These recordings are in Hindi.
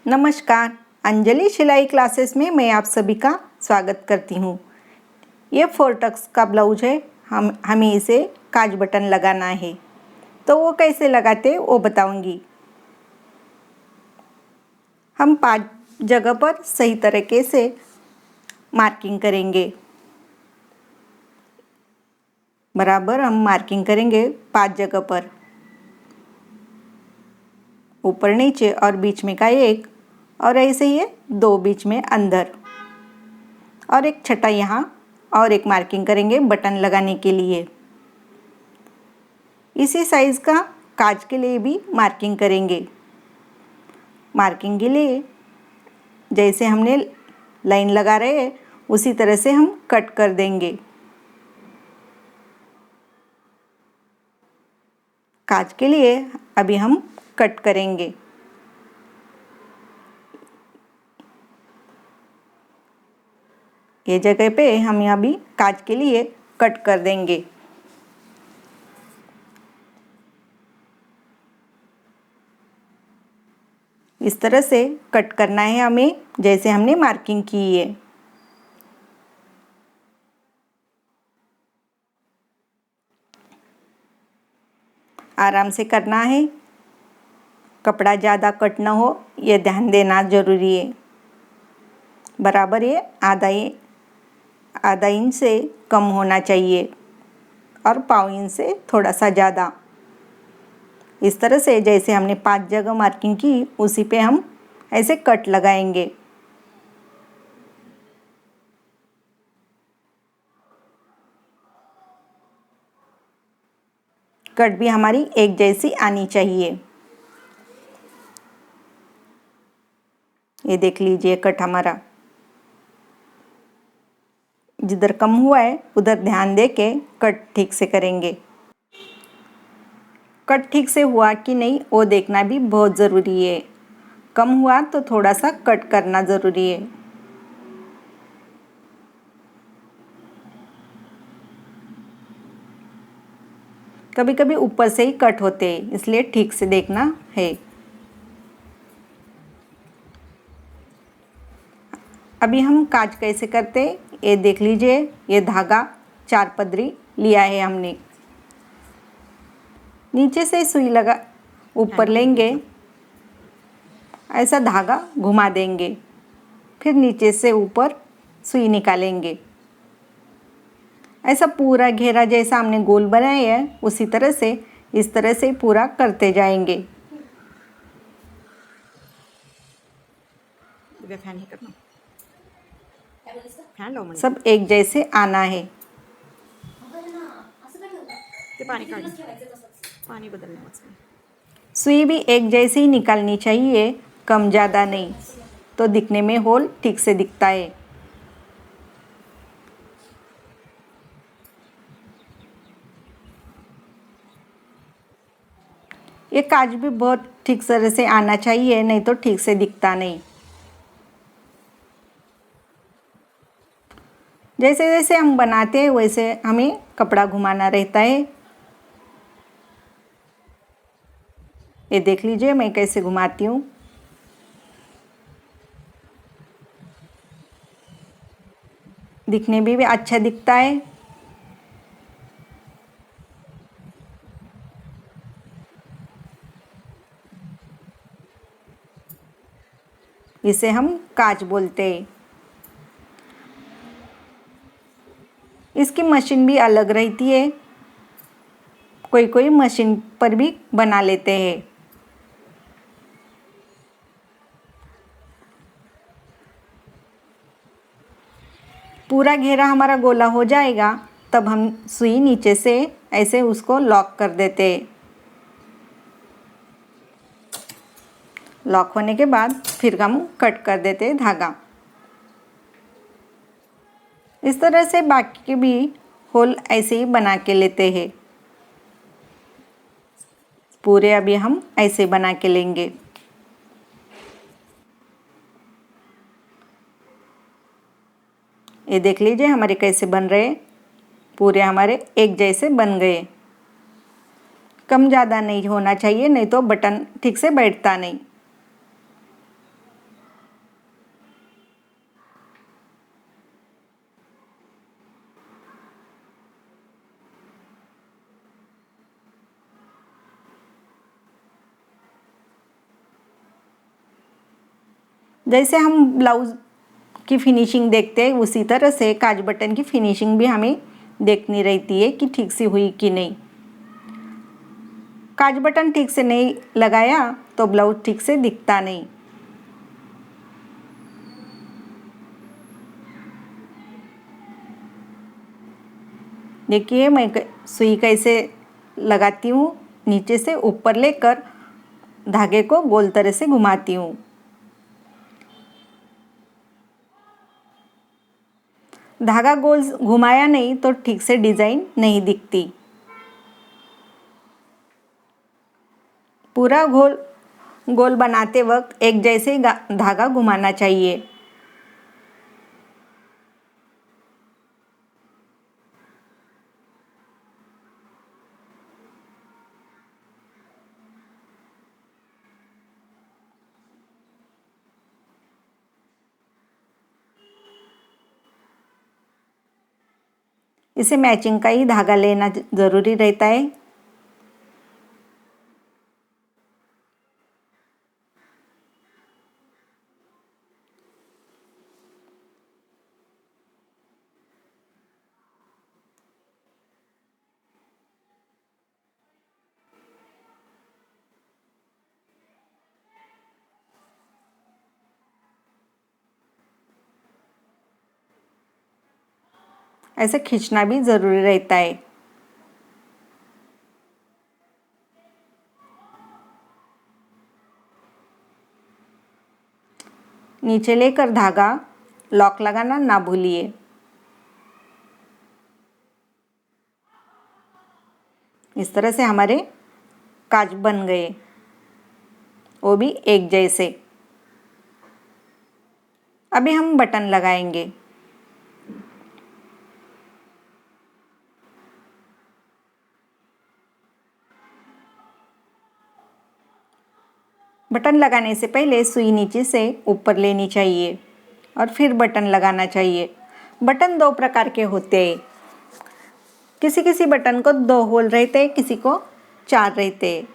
नमस्कार, अंजलि सिलाई क्लासेस में मैं आप सभी का स्वागत करती हूँ। ये 4 टक्स का ब्लाउज है। हमें इसे काज बटन लगाना है, तो वो कैसे लगाते वो बताऊंगी। हम 5 जगह पर सही तरीके से मार्किंग करेंगे। बराबर हम मार्किंग करेंगे 5 जगह पर, ऊपर नीचे और बीच में का एक, और ऐसे ही 2 बीच में अंदर, और एक छठा यहाँ और एक मार्किंग करेंगे बटन लगाने के लिए। इसी साइज़ का काज के लिए भी मार्किंग करेंगे। मार्किंग के लिए जैसे हमने लाइन लगा रहे हैं उसी तरह से हम कट कर देंगे। काज के लिए अभी हम कट करेंगे। ये जगह पे हम अभी काज के लिए कट कर देंगे। इस तरह से कट करना है हमें, जैसे हमने मार्किंग की है। आराम से करना है, कपड़ा ज़्यादा कट ना हो ये ध्यान देना ज़रूरी है। बराबर ये आधा इंच से कम होना चाहिए और पाव इंच से थोड़ा सा ज़्यादा। इस तरह से जैसे हमने 5 जगह मार्किंग की उसी पे हम ऐसे कट लगाएंगे। कट भी हमारी एक जैसी आनी चाहिए। ये देख लीजिए कट हमारा। जिधर कम हुआ है उधर ध्यान दे के कट ठीक से करेंगे। कट ठीक से हुआ कि नहीं वो देखना भी बहुत ज़रूरी है। कम हुआ तो थोड़ा सा कट करना ज़रूरी है। कभी कभी ऊपर से ही कट होते हैं, इसलिए ठीक से देखना है। अभी हम काज कैसे करते ये देख लीजिए। ये धागा 4 पदरी लिया है हमने। नीचे से सुई लगा ऊपर लेंगे, ऐसा धागा घुमा देंगे, फिर नीचे से ऊपर सुई निकालेंगे। ऐसा पूरा घेरा जैसा हमने गोल बनाया है उसी तरह से इस तरह से पूरा करते जाएंगे। सब एक जैसे आना है। सुई भी एक जैसी ही निकालनी चाहिए, कम ज़्यादा नहीं, तो दिखने में होल ठीक से दिखता है। ये काज भी बहुत ठीक तरह से आना चाहिए, नहीं तो ठीक से दिखता नहीं। जैसे जैसे हम बनाते हैं वैसे हमें कपड़ा घुमाना रहता है। ये देख लीजिए मैं कैसे घुमाती हूँ। दिखने में भी अच्छा दिखता है। इसे हम काज बोलते हैं। इसकी मशीन भी अलग रहती है, कोई कोई मशीन पर भी बना लेते हैं। पूरा घेरा हमारा गोला हो जाएगा तब हम सुई नीचे से ऐसे उसको लॉक कर देते हैं। लॉक होने के बाद फिर हम कट कर देते हैं धागा। इस तरह से बाकी के भी होल ऐसे ही बना के लेते हैं। पूरे अभी हम ऐसे बना के लेंगे। ये देख लीजिए हमारे कैसे बन रहे हैं। पूरे हमारे एक जैसे बन गए। कम ज़्यादा नहीं होना चाहिए, नहीं तो बटन ठीक से बैठता नहीं। जैसे हम ब्लाउज़ की फिनिशिंग देखते हैं उसी तरह से काज बटन की फिनिशिंग भी हमें देखनी रहती है कि ठीक से हुई कि नहीं। काज बटन ठीक से नहीं लगाया तो ब्लाउज ठीक से दिखता नहीं। देखिए मैं सुई कैसे लगाती हूँ, नीचे से ऊपर लेकर धागे को गोल तरह से घुमाती हूँ। धागा गोल घुमाया नहीं तो ठीक से डिज़ाइन नहीं दिखती। पूरा गोल बनाते वक्त एक जैसे धागा घुमाना चाहिए। इसे मैचिंग का ही धागा लेना ज़रूरी रहता है। ऐसे खींचना भी ज़रूरी रहता है। नीचे लेकर धागा लॉक लगाना ना भूलिए। इस तरह से हमारे काज बन गए, वो भी एक जैसे। अभी हम बटन लगाएंगे। बटन लगाने से पहले सुई नीचे से ऊपर लेनी चाहिए और फिर बटन लगाना चाहिए। बटन दो प्रकार के होते हैं। किसी किसी बटन को 2 होल रहते हैं, किसी को 4 रहते हैं।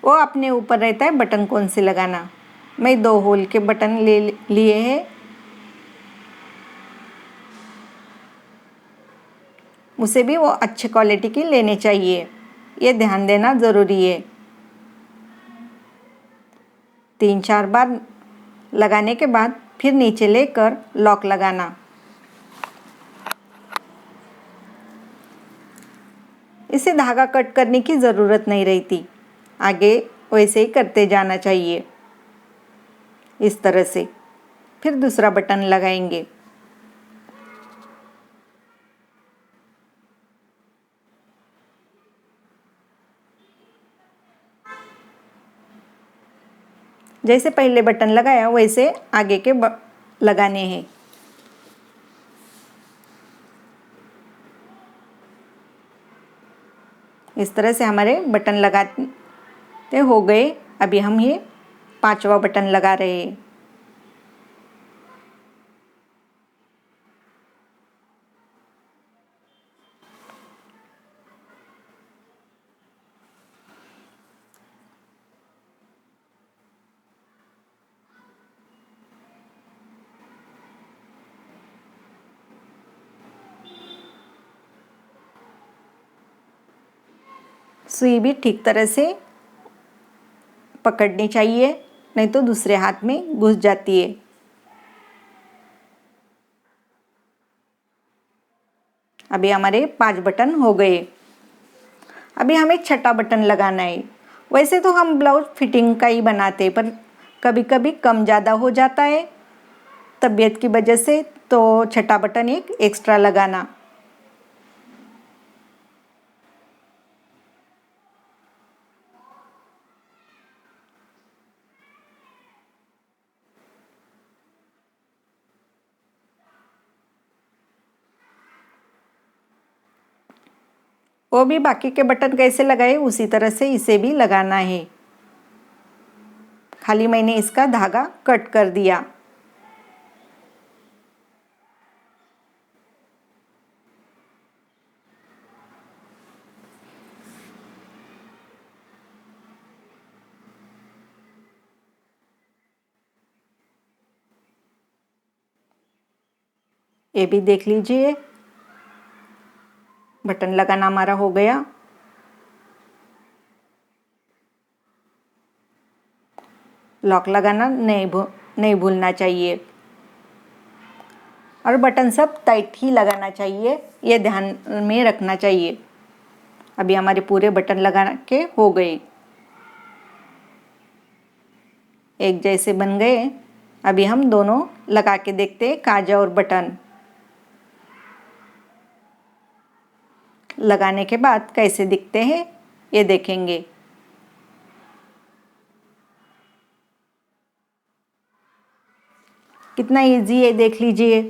वो अपने ऊपर रहता है बटन कौन से लगाना। मैं 2 होल के बटन ले लिए हैं। उसे भी वो अच्छे क्वालिटी की लेने चाहिए, ये ध्यान देना ज़रूरी है। 3-4 बार लगाने के बाद फिर नीचे लेकर लॉक लगाना। इसे धागा कट करने की ज़रूरत नहीं रहती, आगे वैसे ही करते जाना चाहिए। इस तरह से फिर दूसरा बटन लगाएंगे। जैसे पहले बटन लगाया वैसे आगे के लगाने हैं। इस तरह से हमारे बटन लगाते हो गए। अभी हम ये 5वां बटन लगा रहे हैं। सुई भी ठीक तरह से पकड़नी चाहिए, नहीं तो दूसरे हाथ में घुस जाती है। अभी हमारे 5 बटन हो गए। अभी हमें 6ठा बटन लगाना है। वैसे तो हम ब्लाउज फिटिंग का ही बनाते हैं, पर कभी कभी कम ज़्यादा हो जाता है तबीयत की वजह से, तो 6ठा बटन एक एक्स्ट्रा लगाना। वो भी बाकी के बटन कैसे लगाए उसी तरह से इसे भी लगाना है। खाली मैंने इसका धागा कट कर दिया। ये भी देख लीजिए, बटन लगाना हमारा हो गया। लॉक लगाना नहीं भूलना चाहिए और बटन सब टाइट ही लगाना चाहिए, ये ध्यान में रखना चाहिए। अभी हमारे पूरे बटन लगा के हो गए, एक जैसे बन गए। अभी हम दोनों लगा के देखते हैं, काजा और बटन लगाने के बाद कैसे दिखते हैं ये देखेंगे। कितना इजी है देख लीजिए।